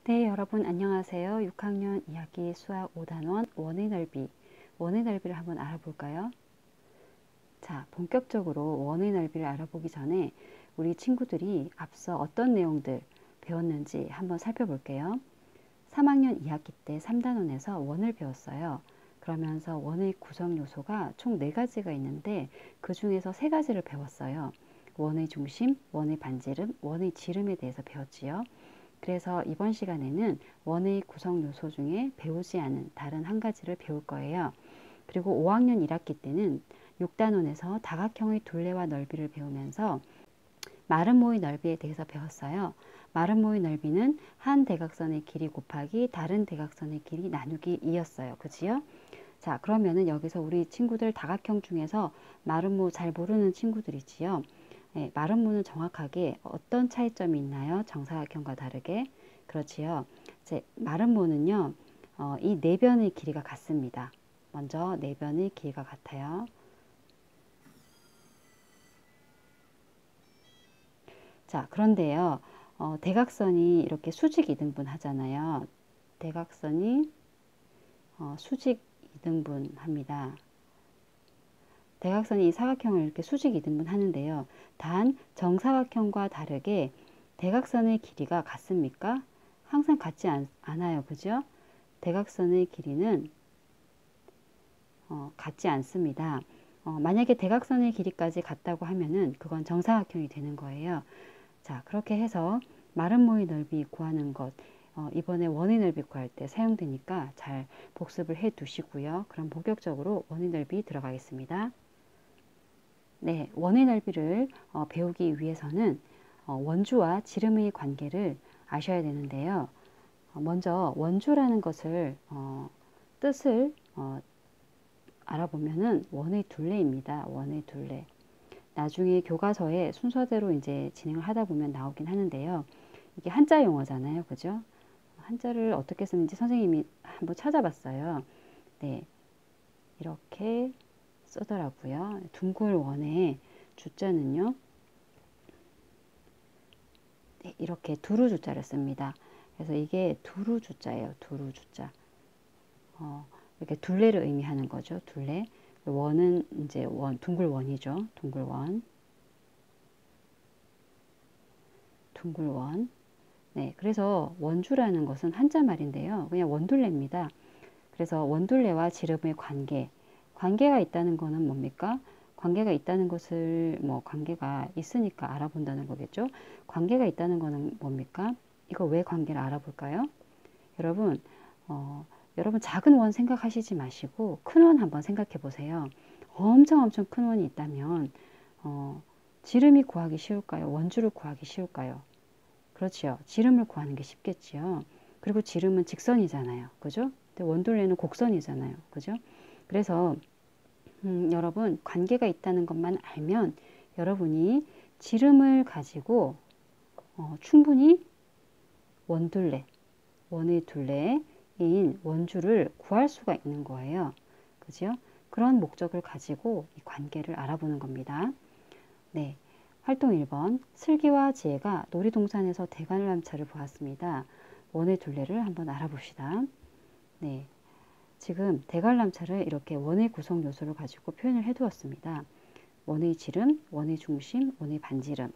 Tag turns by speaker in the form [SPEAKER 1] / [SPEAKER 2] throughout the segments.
[SPEAKER 1] 네, 여러분 안녕하세요. 6학년 2학기 수학 5단원 원의 넓이를 한번 알아볼까요? 자, 본격적으로 원의 넓이를 알아보기 전에 우리 친구들이 앞서 어떤 내용들 배웠는지 한번 살펴볼게요. 3학년 2학기 때 3단원에서 원을 배웠어요. 그러면서 원의 구성 요소가 총 4가지가 있는데 그 중에서 3가지를 배웠어요. 원의 중심, 원의 반지름, 원의 지름에 대해서 배웠지요. 그래서 이번 시간에는 원의 구성 요소 중에 배우지 않은 다른 한 가지를 배울 거예요. 그리고 5학년 1학기 때는 6단원에서 다각형의 둘레와 넓이를 배우면서 마름모의 넓이에 대해서 배웠어요. 마름모의 넓이는 한 대각선의 길이 곱하기 다른 대각선의 길이 나누기 2였어요. 그지요? 자, 그러면은 여기서 우리 친구들 다각형 중에서 마름모 잘 모르는 친구들이지요. 네, 마름모는 정확하게 어떤 차이점이 있나요? 정사각형과 다르게. 그렇지요. 이제 마름모는요, 이 네 변의 길이가 같습니다. 먼저 네 변의 길이가 같아요. 자, 그런데요, 대각선이 이렇게 수직 이등분 하잖아요. 대각선이 수직 이등분 합니다. 대각선이 이 사각형을 이렇게 수직 이등분 하는데요. 단 정사각형과 다르게 대각선의 길이가 같습니까? 항상 같지 않아요. 그죠? 대각선의 길이는 같지 않습니다. 만약에 대각선의 길이까지 같다고 하면은 그건 정사각형이 되는 거예요. 자, 그렇게 해서 마름모의 넓이 구하는 것 이번에 원의 넓이 구할 때 사용되니까 잘 복습을 해 두시고요. 그럼 본격적으로 원의 넓이 들어가겠습니다. 네, 원의 넓이를 배우기 위해서는 원주와 지름의 관계를 아셔야 되는데요. 먼저 원주라는 것을 뜻을 알아보면은 원의 둘레입니다. 원의 둘레. 나중에 교과서에 순서대로 이제 진행을 하다 보면 나오긴 하는데요. 이게 한자 용어잖아요. 그죠? 한자를 어떻게 쓰는지 선생님이 한번 찾아봤어요. 네, 이렇게 쓰더라고요. 둥글 원의 주자는요. 네, 이렇게 두루 주자를 씁니다. 그래서 이게 두루 주자예요. 두루 주자. 이렇게 둘레를 의미하는 거죠. 둘레. 원은 이제 둥글 원이죠. 둥글 원. 둥글 원. 네, 그래서 원주라는 것은 한자 말인데요. 그냥 원둘레입니다. 그래서 원둘레와 지름의 관계가 있다는 것은 뭡니까? 관계가 있다는 것을 관계가 있으니까 알아본다는 거겠죠. 관계가 있다는 것은 뭡니까? 이거 왜 관계를 알아볼까요? 여러분, 여러분 작은 원 생각하시지 마시고 큰 원 한번 생각해 보세요. 엄청 큰 원이 있다면 지름이 구하기 쉬울까요? 원주를 구하기 쉬울까요? 그렇지요. 지름을 구하는 게 쉽겠지요. 그리고 지름은 직선이잖아요. 그죠? 근데 원둘레는 곡선이잖아요. 그죠? 그래서 여러분 관계가 있다는 것만 알면 여러분이 지름을 가지고 충분히 원둘레, 원의 둘레인 원주를 구할 수가 있는 거예요. 그죠? 그런 목적을 가지고 이 관계를 알아보는 겁니다. 네. 활동 1번 슬기와 지혜가 놀이동산에서 대관람차를 보았습니다. 원의 둘레를 한번 알아봅시다. 네. 지금 대관람차를 이렇게 원의 구성 요소를 가지고 표현을 해 두었습니다. 원의 지름, 원의 중심, 원의 반지름.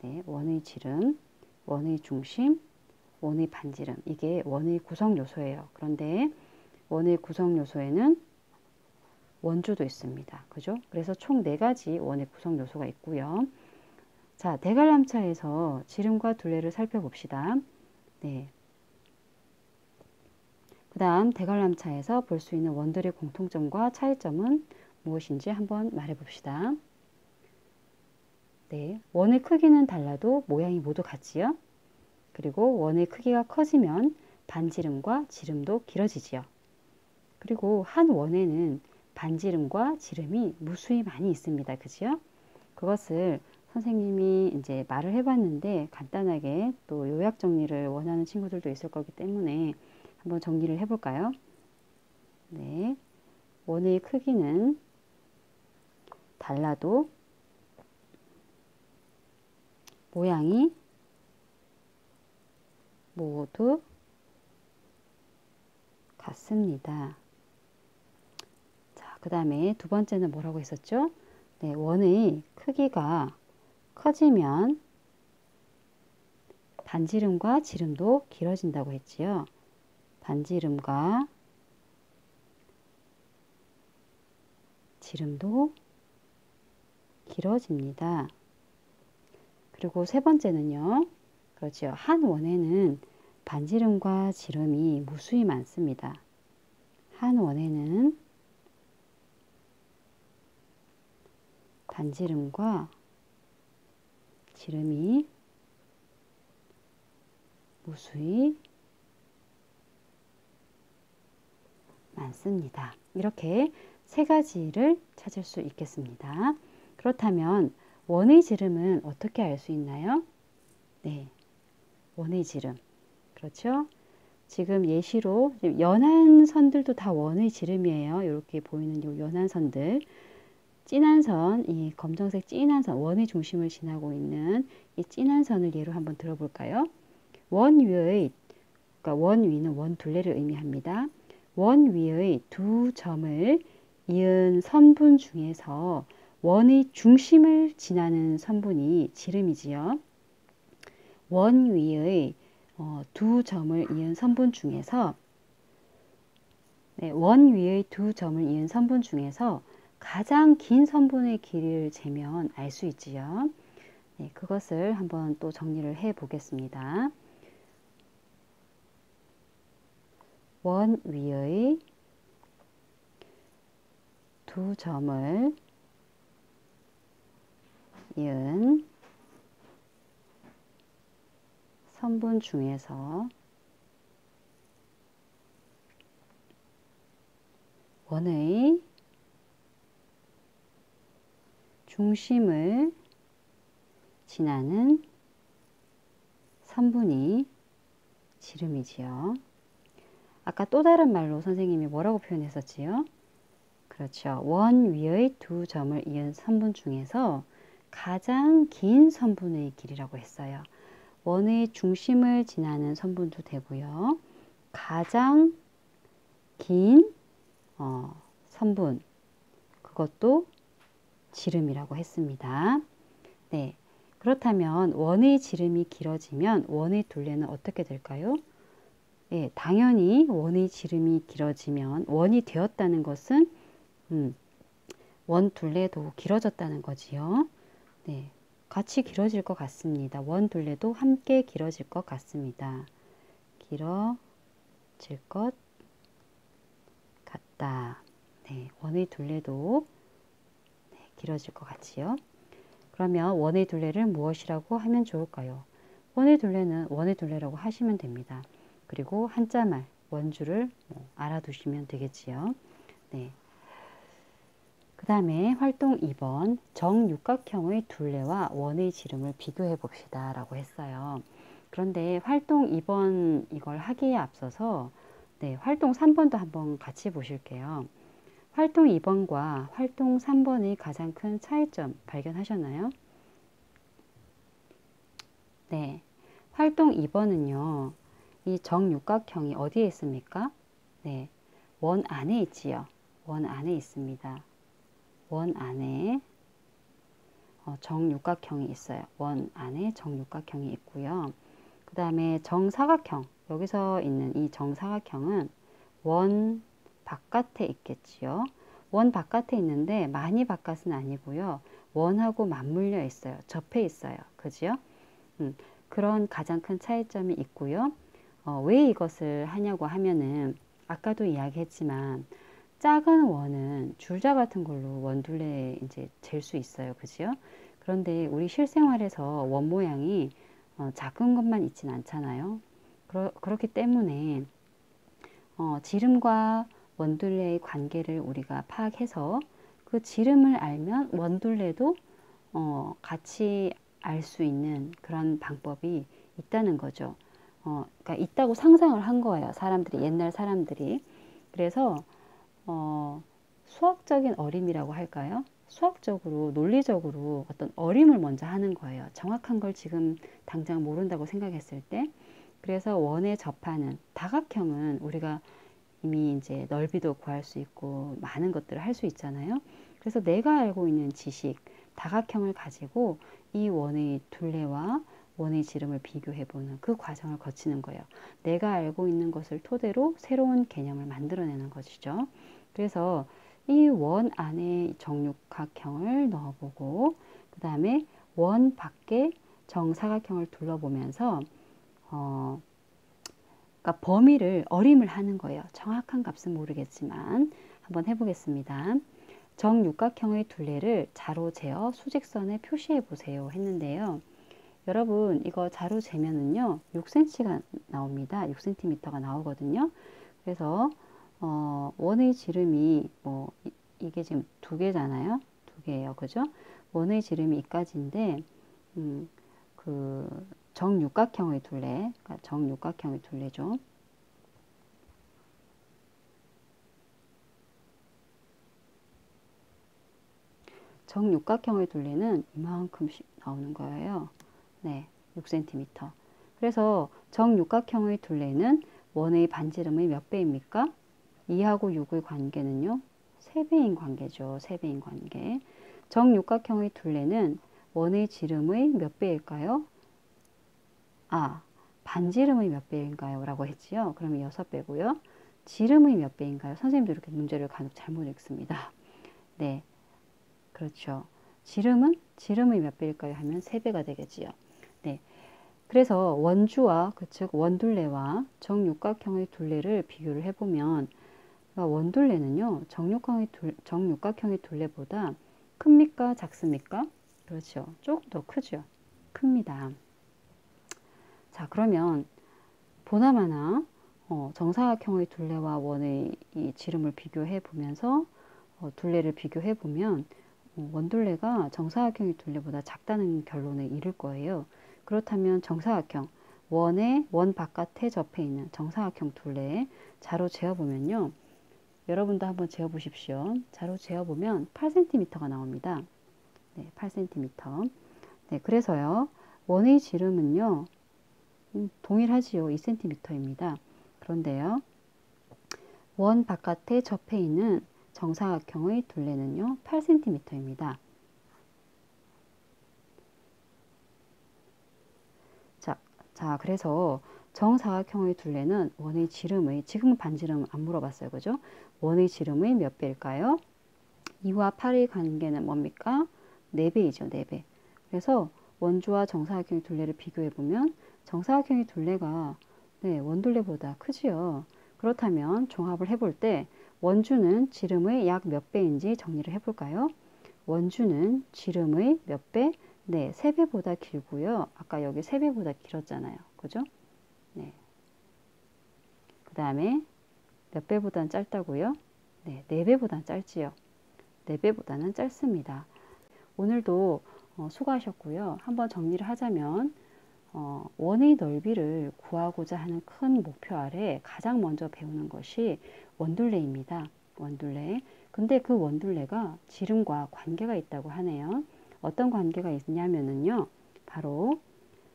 [SPEAKER 1] 네, 원의 지름, 원의 중심, 원의 반지름. 이게 원의 구성 요소예요. 그런데 원의 구성 요소에는 원주도 있습니다. 그죠? 그래서 총 4가지 원의 구성 요소가 있고요. 자, 대관람차에서 지름과 둘레를 살펴봅시다. 네. 그 다음 대관람차에서 볼 수 있는 원들의 공통점과 차이점은 무엇인지 한번 말해봅시다. 네, 원의 크기는 달라도 모양이 모두 같지요. 그리고 원의 크기가 커지면 반지름과 지름도 길어지지요. 그리고 한 원에는 반지름과 지름이 무수히 많이 있습니다. 그지요? 그것을 선생님이 이제 말을 해봤는데 간단하게 또 요약 정리를 원하는 친구들도 있을 거기 때문에 한번 정리를 해볼까요? 네. 원의 크기는 달라도 모양이 모두 같습니다. 자, 그 다음에 두 번째는 뭐라고 했었죠? 네, 원의 크기가 커지면 반지름과 지름도 길어진다고 했지요. 반지름과 지름도 길어집니다. 그리고 세 번째는요. 그렇죠. 한 원에는 반지름과 지름이 무수히 많습니다. 한 원에는 반지름과 지름이 무수히 많습니다. 이렇게 세 가지를 찾을 수 있겠습니다. 그렇다면 원의 지름은 어떻게 알 수 있나요? 네, 원의 지름. 그렇죠? 지금 예시로 연한 선들도 다 원의 지름이에요. 이렇게 보이는 이 연한 선들. 진한 선, 이 검정색 진한 선, 원의 중심을 지나고 있는 이 진한 선을 예로 한번 들어볼까요? 원 위의, 그러니까 원 위는 원 둘레를 의미합니다. 원 위의 두 점을 이은 선분 중에서 원의 중심을 지나는 선분이 지름이지요. 원 위의 두 점을 이은 선분 중에서 원 위의 두 점을 이은 선분 중에서 가장 긴 선분의 길이를 재면 알 수 있지요. 네, 그것을 한번 또 정리를 해 보겠습니다. 원 위의 두 점을 이은 선분 중에서 원의 중심을 지나는 선분이 지름이지요. 아까 또 다른 말로 선생님이 뭐라고 표현했었지요? 그렇죠. 원 위의 두 점을 이은 선분 중에서 가장 긴 선분의 길이라고 했어요. 원의 중심을 지나는 선분도 되고요. 가장 긴 선분, 그것도 지름이라고 했습니다. 네, 그렇다면 원의 지름이 길어지면 원의 둘레는 어떻게 될까요? 예, 당연히 원의 지름이 길어지면 원이 되었다는 것은 원 둘레도 길어졌다는 거지요. 네, 같이 길어질 것 같습니다. 원 둘레도 함께 길어질 것 같습니다. 길어질 것 같다. 네, 원의 둘레도 길어질 것 같지요. 그러면 원의 둘레를 무엇이라고 하면 좋을까요? 원의 둘레는 원의 둘레라고 하시면 됩니다. 그리고 한자말 원주를 알아두시면 되겠지요. 네. 그 다음에 활동 2번 정육각형의 둘레와 원의 지름을 비교해 봅시다 라고 했어요. 그런데 활동 2번 이걸 하기에 앞서서 네, 활동 3번도 한번 같이 보실게요. 활동 2번과 활동 3번의 가장 큰 차이점 발견하셨나요? 네, 활동 2번은요. 이 정육각형이 어디에 있습니까? 네, 원 안에 있지요. 원 안에 있습니다. 원 안에 정육각형이 있어요. 원 안에 정육각형이 있고요. 그 다음에 정사각형, 여기서 있는 이 정사각형은 원 바깥에 있겠지요. 원 바깥에 있는데 많이 바깥은 아니고요. 원하고 맞물려 있어요. 접해 있어요. 그죠? 그런 가장 큰 차이점이 있고요. 왜 이것을 하냐고 하면은 아까도 이야기했지만 작은 원은 줄자 같은 걸로 원둘레 이제 잴 수 있어요. 그죠? 그런데 우리 실생활에서 원 모양이 작은 것만 있진 않잖아요. 그렇기 때문에 지름과 원둘레의 관계를 우리가 파악해서 그 지름을 알면 원둘레도 같이 알 수 있는 그런 방법이 있다는 거죠. 그러니까 있다고 상상을 한 거예요. 사람들이, 옛날 사람들이. 그래서 수학적인 어림이라고 할까요? 수학적으로, 논리적으로 어떤 어림을 먼저 하는 거예요. 정확한 걸 지금 당장 모른다고 생각했을 때. 그래서 원에 접하는 다각형은 우리가 이미 이제 넓이도 구할 수 있고 많은 것들을 할 수 있잖아요. 그래서 내가 알고 있는 지식, 다각형을 가지고 이 원의 둘레와 원의 지름을 비교해보는 그 과정을 거치는 거예요. 내가 알고 있는 것을 토대로 새로운 개념을 만들어내는 것이죠. 그래서 이 원 안에 정육각형을 넣어보고 그 다음에 원 밖에 정사각형을 둘러보면서 그러니까 범위를 어림을 하는 거예요. 정확한 값은 모르겠지만 한번 해보겠습니다. 정육각형의 둘레를 자로 재어 수직선에 표시해 보세요 했는데요. 여러분 이거 자로 재면은요 6cm가 나옵니다. 6cm가 나오거든요. 그래서 원의 지름이 뭐 이게 지금 두 개잖아요. 두 개예요. 그죠? 원의 지름이 이까지인데 그 정육각형의 둘레, 그러니까 정육각형의 둘레죠. 정육각형의 둘레는 이만큼 나오는 거예요. 네, 6cm. 그래서 정육각형의 둘레는 원의 반지름의 몇 배입니까? 2하고 6의 관계는요. 3배인 관계죠. 3배인 관계. 정육각형의 둘레는 원의 지름의 몇 배일까요? 반지름의 몇 배인가요? 라고 했지요. 그러면 6배고요. 지름의 몇 배인가요? 선생님도 이렇게 문제를 간혹 잘못 읽습니다. 네, 그렇죠. 지름의 몇 배일까요? 하면 3배가 되겠지요. 네. 그래서 원주와 즉 원둘레와 정육각형의 둘레를 비교를 해보면 원둘레는요 정육각형의 둘레보다 큽니까 작습니까? 그렇죠. 조금 더 크죠. 큽니다. 자 그러면 보나마나 정사각형의 둘레와 원의 이 지름을 비교해 보면서 둘레를 비교해 보면 원둘레가 정사각형의 둘레보다 작다는 결론에 이를 거예요. 그렇다면 정사각형, 원 바깥에 접해 있는 정사각형 둘레에 자로 재어보면요. 여러분도 한번 재어보십시오. 자로 재어보면 8cm가 나옵니다. 네, 8cm. 네, 그래서요. 원의 지름은요. 동일하지요. 2cm입니다. 그런데요. 원 바깥에 접해 있는 정사각형의 둘레는요. 8cm입니다. 자, 그래서 정사각형의 둘레는 원의 지름의, 지금은 반지름 안 물어봤어요. 그죠? 원의 지름의 몇 배일까요? 2와 8의 관계는 뭡니까? 4배이죠. 4배. 그래서 원주와 정사각형의 둘레를 비교해보면 정사각형의 둘레가 원둘레보다 크지요. 그렇다면 종합을 해볼 때 원주는 지름의 약 몇 배인지 정리를 해볼까요? 원주는 지름의 몇 배? 네, 3배보다 길고요. 아까 여기 3배보다 길었잖아요. 그죠? 네. 그 다음에 몇 배보다는 짧다고요? 네, 4배보다는 짧지요. 4배보다는 짧습니다. 오늘도 수고하셨고요. 한번 정리를 하자면 원의 넓이를 구하고자 하는 큰 목표 아래 가장 먼저 배우는 것이 원둘레입니다. 원둘레. 근데 그 원둘레가 지름과 관계가 있다고 하네요. 어떤 관계가 있냐면요. 바로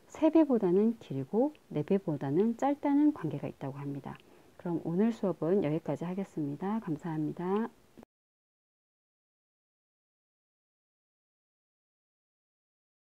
[SPEAKER 1] 3배보다는 길고 4배보다는 짧다는 관계가 있다고 합니다. 그럼 오늘 수업은 여기까지 하겠습니다. 감사합니다.